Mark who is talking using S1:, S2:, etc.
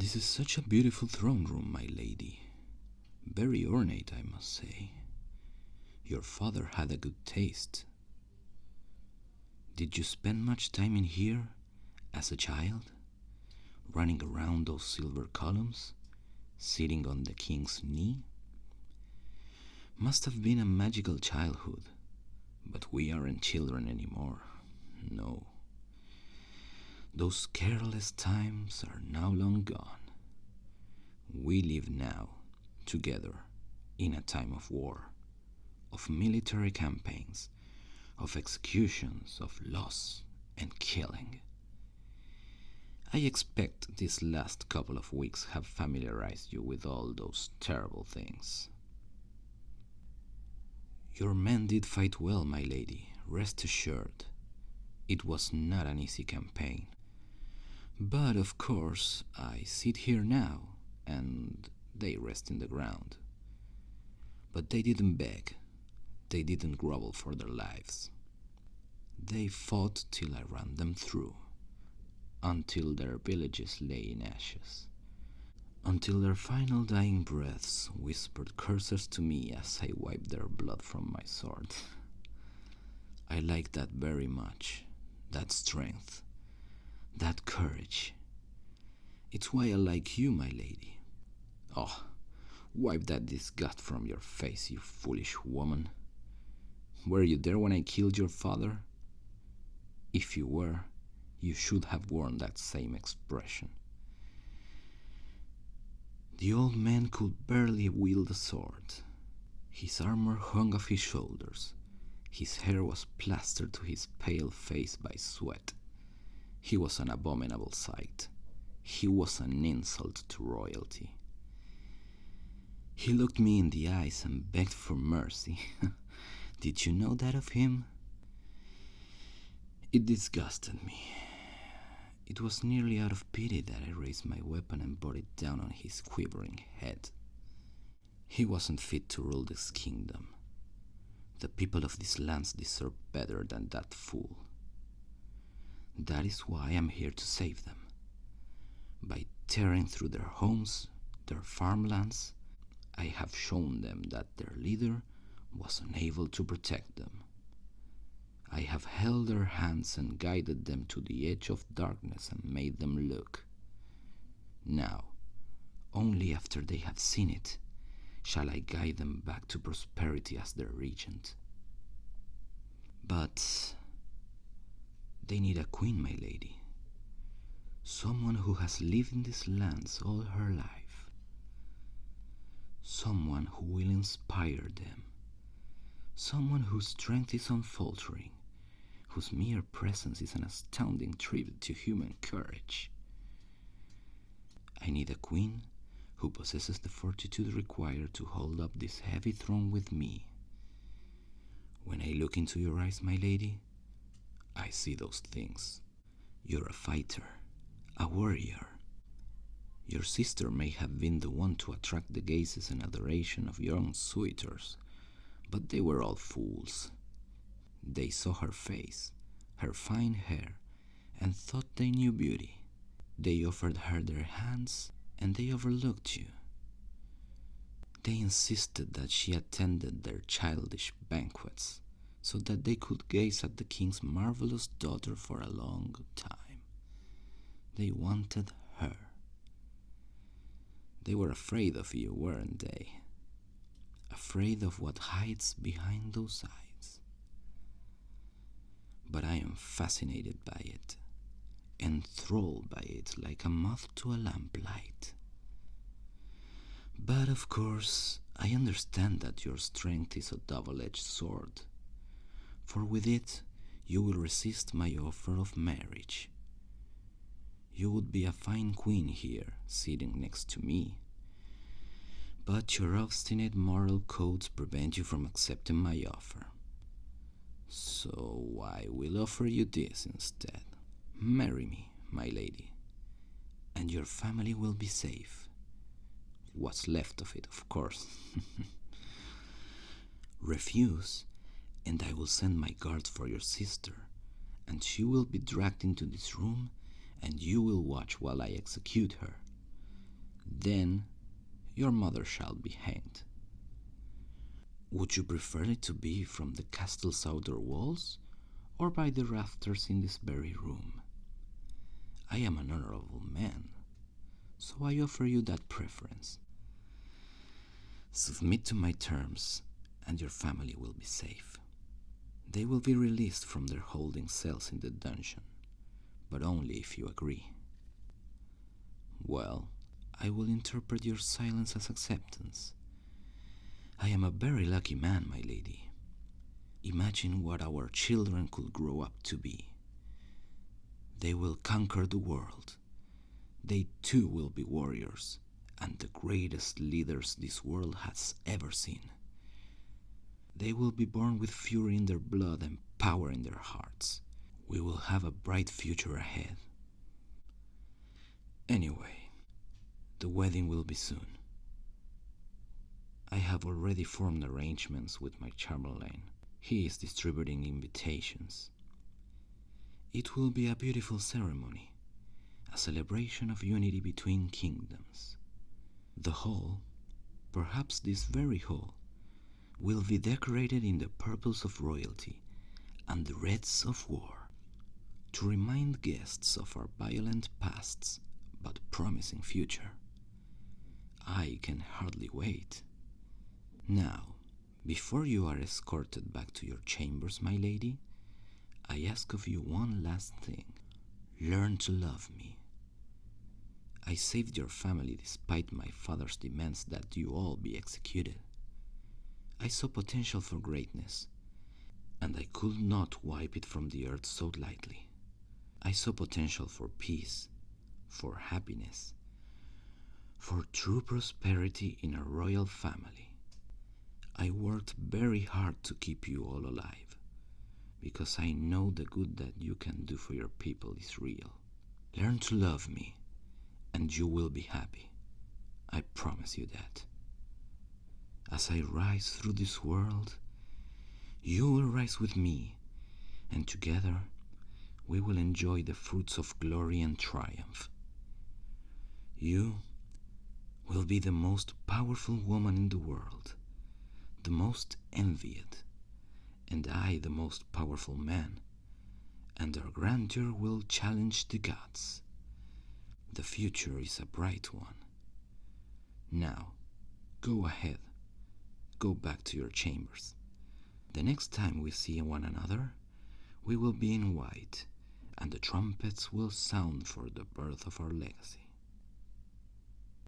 S1: This is such a beautiful throne room, my lady. Very ornate, I must say. Your father had a good taste. Did you spend much time in here as a child? Running around those silver columns? Sitting on the king's knee? Must have been a magical childhood, but we aren't children anymore. No. Those careless times are now long gone. We live now, together, in a time of war, of military campaigns, of executions, of loss and killing. I expect these last couple of weeks have familiarized you with all those terrible things. Your men did fight well, my lady, rest assured. It was not an easy campaign. But of course, I sit here now, and they rest in the ground. But they didn't beg. They didn't grovel for their lives. They fought till I ran them through, until their villages lay in ashes, until their final dying breaths whispered curses to me as I wiped their blood from my sword. I like that very much, that strength, that courage. It's why I like you, my lady. Oh, wipe that disgust from your face, you foolish woman. Were you there when I killed your father? If you were, you should have worn that same expression. The old man could barely wield a sword. His armor hung off his shoulders. His hair was plastered to his pale face by sweat. He was an abominable sight. He was an insult to royalty. He looked me in the eyes and begged for mercy. Did you know that of him? It disgusted me. It was nearly out of pity that I raised my weapon and brought it down on his quivering head. He wasn't fit to rule this kingdom. The people of these lands deserve better than that fool. That is why I'm here to save them. By tearing through their homes, their farmlands, I have shown them that their leader was unable to protect them. I have held their hands and guided them to the edge of darkness and made them look. Now, only after they have seen it, shall I guide them back to prosperity as their regent. But they need a queen, my lady. Someone who has lived in these lands all her life. Someone who will inspire them. Someone whose strength is unfaltering, whose mere presence is an astounding tribute to human courage. I need a queen who possesses the fortitude required to hold up this heavy throne with me. When I look into your eyes, my lady, I see those things. You're a fighter, a warrior. Your sister may have been the one to attract the gazes and adoration of young suitors, but they were all fools. They saw her face, her fine hair, and thought they knew beauty. They offered her their hands, and they overlooked you. They insisted that she attended their childish banquets, so that they could gaze at the king's marvelous daughter for a long time. They wanted her. They were afraid of you, weren't they? Afraid of what hides behind those eyes. But I am fascinated by it, enthralled by it like a moth to a lamplight. But of course, I understand that your strength is a double-edged sword, for with it you will resist my offer of marriage. You would be a fine queen here, sitting next to me, but your obstinate moral codes prevent you from accepting my offer. So I will offer you this instead. Marry me, my lady, and your family will be safe. What's left of it, of course. Refuse, and I will send my guards for your sister, and she will be dragged into this room, and you will watch while I execute her. Then your mother shall be hanged. Would you prefer it to be from the castle's outer walls, or by the rafters in this very room? I am an honorable man, so I offer you that preference. Submit to my terms, and your family will be safe. They will be released from their holding cells in the dungeon, but only if you agree. Well, I will interpret your silence as acceptance. I am a very lucky man, my lady. Imagine what our children could grow up to be. They will conquer the world. They too will be warriors, and the greatest leaders this world has ever seen. They will be born with fury in their blood and power in their hearts. We will have a bright future ahead. Anyway, the wedding will be soon. I have already formed arrangements with my Chamberlain. He is distributing invitations. It will be a beautiful ceremony, a celebration of unity between kingdoms. The hall, perhaps this very hall, will be decorated in the purples of royalty and the reds of war, to remind guests of our violent pasts but promising future. I can hardly wait. Now, before you are escorted back to your chambers, my lady, I ask of you one last thing. Learn to love me. I saved your family despite my father's demands that you all be executed. I saw potential for greatness, and I could not wipe it from the earth so lightly. I saw potential for peace, for happiness, for true prosperity in a royal family. I worked very hard to keep you all alive, because I know the good that you can do for your people is real. Learn to love me, and you will be happy. I promise you that. As I rise through this world, you will rise with me, and together we will enjoy the fruits of glory and triumph. You will be the most powerful woman in the world, the most envied, and I the most powerful man, and our grandeur will challenge the gods. The future is a bright one. Now, go ahead. Go back to your chambers. The next time we see one another, we will be in white, and the trumpets will sound for the birth of our legacy.